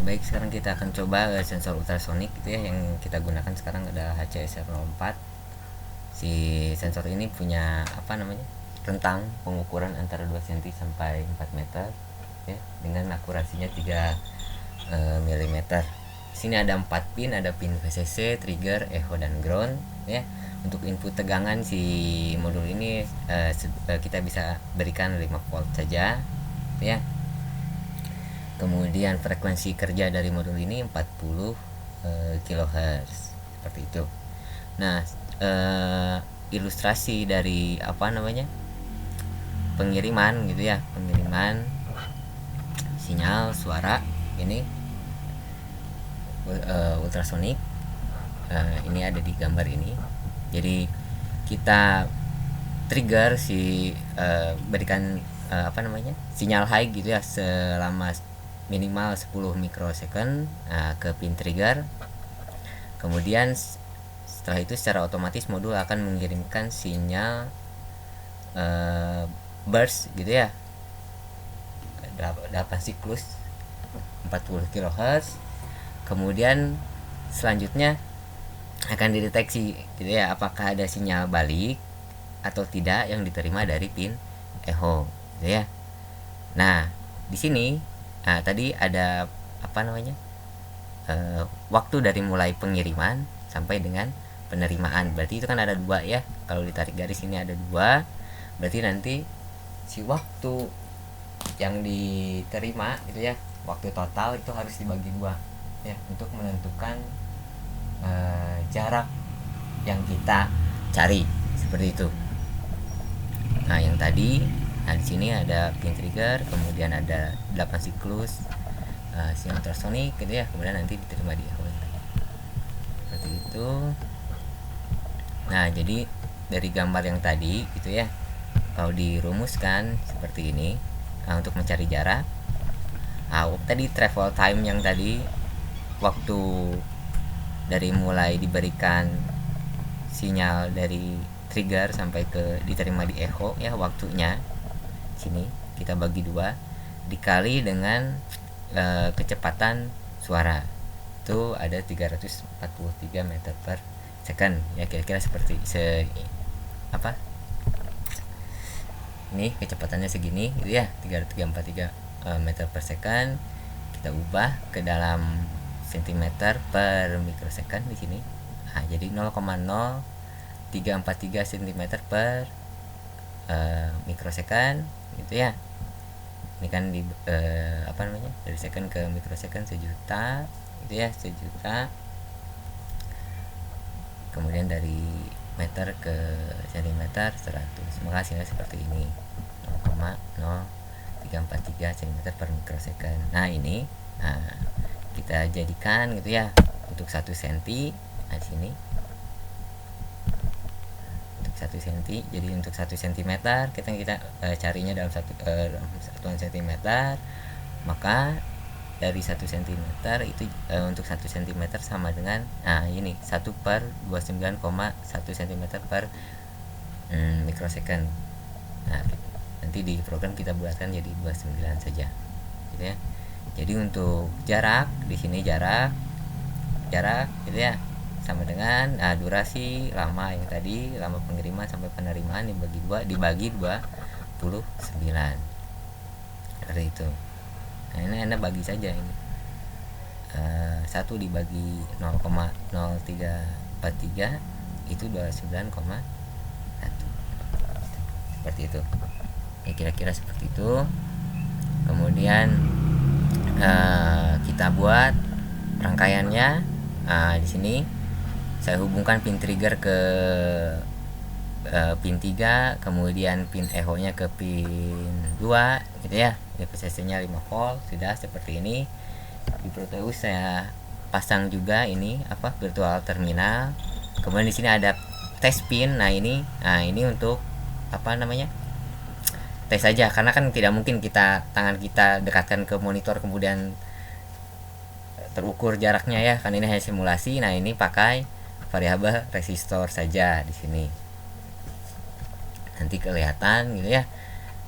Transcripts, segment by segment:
Baik, sekarang kita akan coba sensor ultrasonik gitu ya, yang kita gunakan sekarang adalah HCSR04. Si sensor ini punya rentang pengukuran antara 2 cm sampai 4 meter ya, dengan akurasinya 3 mm. Di sini ada 4 pin, ada pin VCC, trigger, echo dan ground ya. Untuk input tegangan si modul ini kita bisa berikan 5 volt saja ya. Kemudian frekuensi kerja dari modul ini 40 kHz seperti itu. Nah, ilustrasi dari pengiriman gitu ya, pengiriman sinyal suara ini ultrasonik. Ini ada di gambar ini. Jadi kita trigger berikan sinyal high gitu ya, selama minimal 10 mikrosecond ke pin trigger. Kemudian setelah itu secara otomatis modul akan mengirimkan sinyal burst gitu ya, 8 siklus 40 kHz. Kemudian selanjutnya akan dideteksi gitu ya, apakah ada sinyal balik atau tidak yang diterima dari pin echo gitu ya. Nah, di sini tadi ada waktu dari mulai pengiriman sampai dengan penerimaan. Berarti itu kan ada 2 ya. Kalau ditarik garis ini ada 2. Berarti nanti si waktu yang diterima itu ya, waktu total itu harus dibagi 2 ya, untuk menentukan jarak yang kita cari seperti itu. Nah, yang tadi di sini ada pin trigger, kemudian ada 8 siklus sinyal ultrasonik gitu ya, kemudian nanti diterima di echo seperti itu. Nah, jadi dari gambar yang tadi gitu ya, kalau dirumuskan seperti ini, untuk mencari jarak, tadi travel time yang tadi, waktu dari mulai diberikan sinyal dari trigger sampai ke diterima di echo ya, waktunya sini kita bagi 2 dikali dengan kecepatan suara, itu ada 343 meter per second ya, kira-kira seperti ini kecepatannya segini gitu ya, 343 meter per second. Kita ubah ke dalam cm per mikrosecond di sini. Jadi 0,0343 cm per mikrosecond gitu ya. Ini kan dari second ke mikrosecond 1 juta gitu ya, 1 juta. Kemudian dari meter ke centimeter 100. Maka hasilnya seperti ini, 0,0343 cm per mikrosecond. Nah, ini kita jadikan gitu ya untuk 1 cm. Nah, di sini untuk 1 cm. Jadi untuk 1 cm kita carinya dalam satuan cm. Maka dari 1 cm itu untuk 1 cm sama dengan ini 1/29,1 cm per mikrosecond. Nah, nanti di program kita buatkan jadi 29 saja gitu ya. Jadi untuk jarak di sini jarak gitu ya, sama dengan durasi lama yang tadi, lama pengiriman sampai penerimaan dibagi 29 seperti itu. Nah, ini Anda bagi saja ini 1 dibagi 0,0343 itu 29,1 seperti itu ya, kira-kira seperti itu. Kemudian kita buat rangkaiannya. Di sini saya hubungkan pin trigger ke pin 3, kemudian pin echo nya ke pin 2 gitu ya. VCC nya 5 volt, sudah seperti ini. Di Proteus saya pasang juga ini virtual terminal. Kemudian di sini ada test pin. Nah, ini untuk tes saja, karena kan tidak mungkin tangan kita dekatkan ke monitor kemudian terukur jaraknya ya, kan ini hanya simulasi. Nah, ini pakai variabel resistor saja di sini. Nanti kelihatan gitu ya.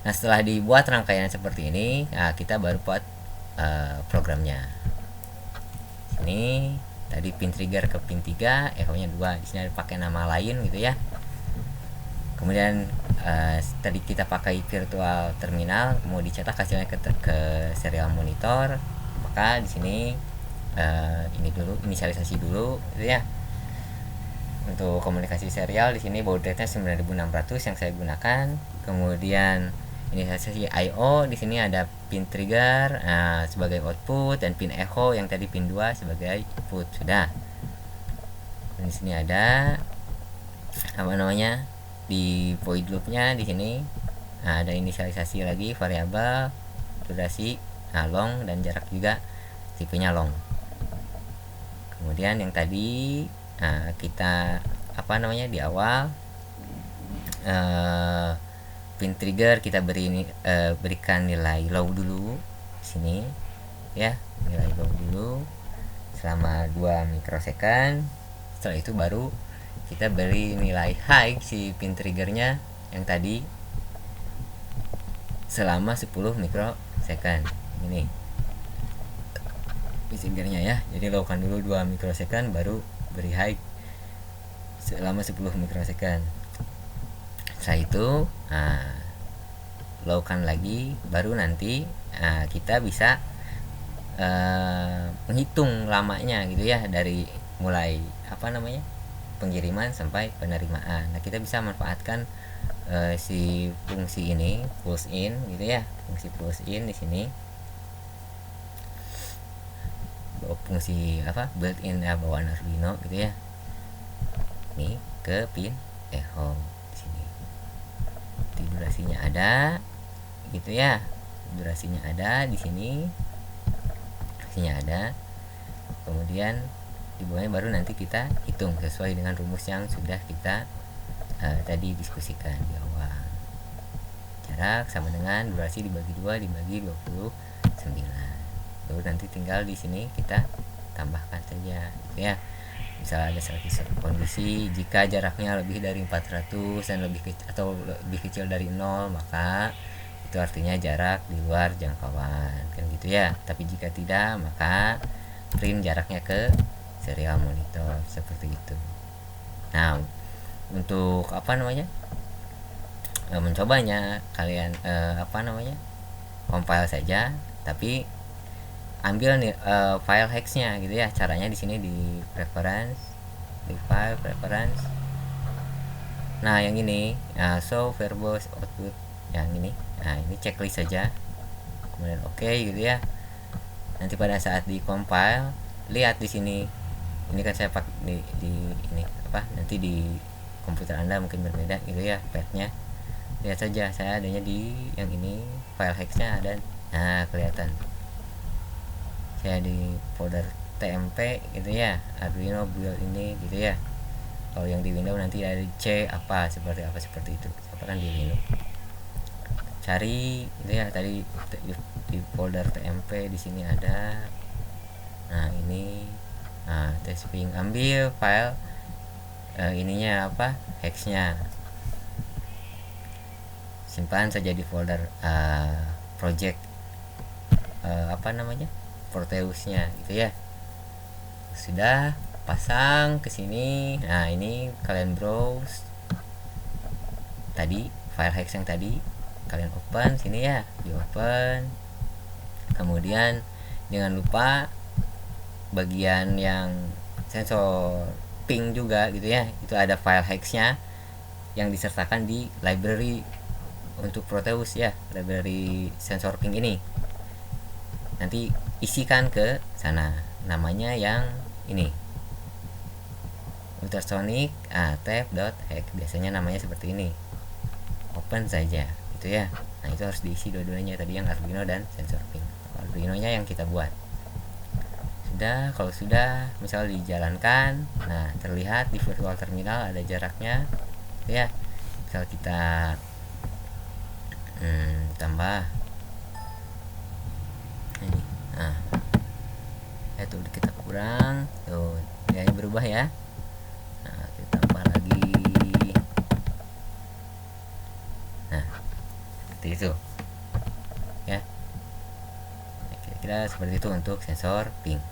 Nah, setelah dibuat rangkaian seperti ini, kita baru buat programnya. sini tadi pin trigger ke pin 3, echo-nya 2. Di sini ada pakai nama lain gitu ya. Kemudian tadi kita pakai virtual terminal, mau dicetak hasilnya ke serial monitor, maka di sini ini dulu, inisialisasi dulu gitu ya. Untuk komunikasi serial di sini baud rate-nya 9600 yang saya gunakan. Kemudian inisialisasi I/O, di sini ada pin trigger sebagai output dan pin echo yang tadi pin 2 sebagai input. Sudah. Dan di sini ada apa namanya? Di void loop-nya di sini ada inisialisasi lagi variabel durasi long dan jarak juga tipenya long. Kemudian yang tadi kita apa namanya di awal pin trigger kita berikan nilai low dulu di sini ya, nilai low dulu selama 2 mikrosecond. Setelah itu baru kita beri nilai high si pin triggernya yang tadi selama 10 mikrosecond. Ini pin triggernya ya, jadi low kan dulu 2 mikrosecond baru beri high selama 10 mikrosecond. Setelah itu low kan lagi, baru nanti kita bisa menghitung lamanya gitu ya, dari mulai apa namanya pengiriman sampai penerimaan. Nah, kita bisa manfaatkan si fungsi ini pulse in gitu ya, fungsi pulse in di sini, fungsi apa built in bawaan Arduino gitu ya. Ini ke pin echo di sini. Di durasinya ada gitu ya. Durasinya ada di sini. Durasinya ada. Kemudian di bawahnya baru nanti kita hitung sesuai dengan rumus yang sudah kita tadi diskusikan di awal. Jarak sama dengan durasi dibagi 2 dibagi 29. Baru nanti tinggal di sini kita tambahkan saja gitu ya. Misalnya ada suatu kondisi jika jaraknya lebih dari 400 dan lebih kecil dari 0, maka itu artinya jarak di luar jangkauan kan gitu ya. Tapi jika tidak, maka print jaraknya ke serial monitor seperti itu. Nah, untuk apa namanya mencobanya kalian compile saja, tapi ambil nih file hexnya gitu ya. Caranya di sini di preference, di file preference. Nah, yang ini show verbose output yang ini. Nah, ini checklist saja. Kemudian oke gitu ya. Nanti pada saat di compile, lihat di sini. Ini kan saya pakai di ini nanti di komputer Anda mungkin berbeda gitu ya padnya. Lihat saja, saya adanya di yang ini, file hexnya ada. Nah, kelihatan saya di folder TMP gitu ya, Arduino build ini gitu ya. Kalau yang di Windows nanti ada C seperti itu. Siapa kan di Linux cari gitu ya, tadi di folder TMP di sini ada. Nah, ini testing, ambil file ininya hexnya, simpan saja di folder project Proteusnya gitu ya. Sudah pasang ke sini. Nah, ini kalian browse tadi file hex yang tadi, kalian open sini ya, di open. Kemudian jangan lupa bagian yang sensor ping juga gitu ya, itu ada file hexnya yang disertakan di library untuk Proteus ya, library sensor ping ini. Nanti isikan ke sana, namanya yang ini ultrasonic tab.hex, biasanya namanya seperti ini. Open saja gitu ya. Nah, itu harus diisi dua-duanya, tadi yang Arduino dan sensor ping. Arduino nya yang kita buat. Kalau sudah misal dijalankan, nah terlihat di virtual terminal ada jaraknya ya. Misal kita tambah ini, nah itu kita kurang tuh ya, berubah ya. Nah, kita tambah lagi. Nah, seperti itu ya. Kira-kira seperti itu untuk sensor ping.